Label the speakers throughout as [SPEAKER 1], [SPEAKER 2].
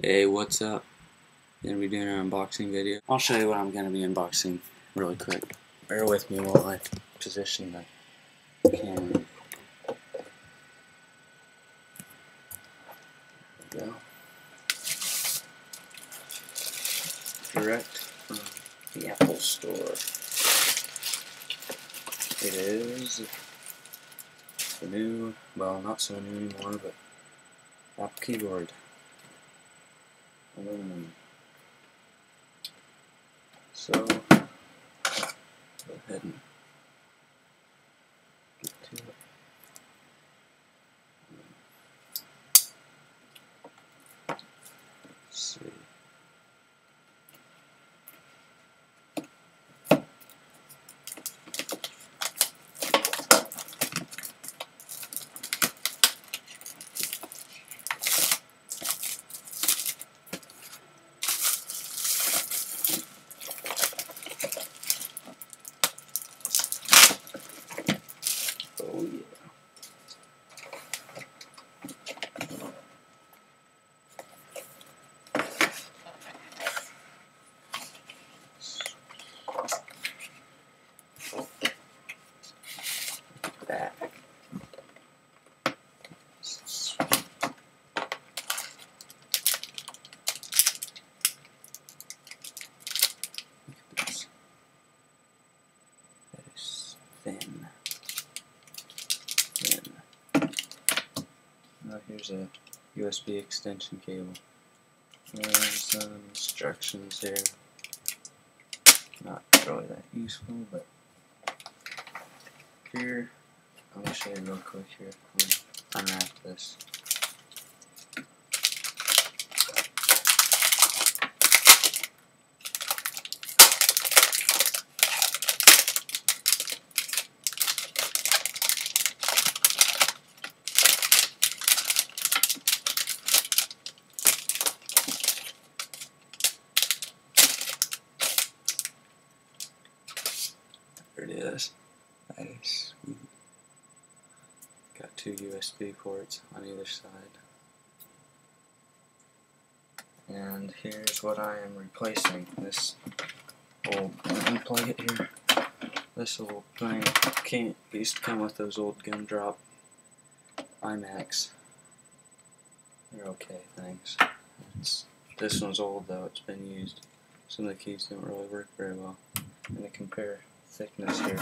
[SPEAKER 1] Hey, what's up? Gonna be doing an unboxing video. I'll show you what I'm gonna be unboxing really quick. Bear with me while I position the camera. There we go. Direct from the Apple Store. It is the new, well, not so new anymore, but Apple keyboard. Aluminum. So, go ahead and get to it. Let's see. Oh yeah. That. That is thin. Now here's a USB extension cable. There's some instructions here. Not really that useful, but here, I'm going to show you real quick here. I'm going to unwrap this. There it is. That is sweet. Got two USB ports on either side. And here's what I am replacing. This old, let me plug it here. This old thing used to come with those old gumdrop iMacs. They're okay, thanks. This one's old though, it's been used. Some of the keys don't really work very well. I'm going to compare thickness here.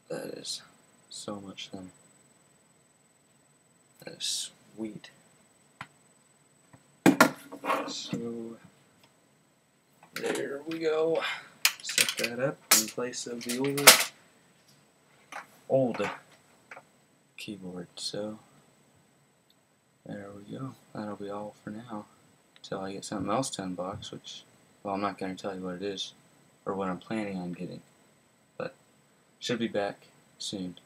[SPEAKER 1] That is so much thinner. That is sweet. So, there we go. Set that up in place of the old keyboard. So, there we go. That'll be all for now. Until I get something else to unbox, which, well, I'm not going to tell you what it is, or what I'm planning on getting. But, should be back soon.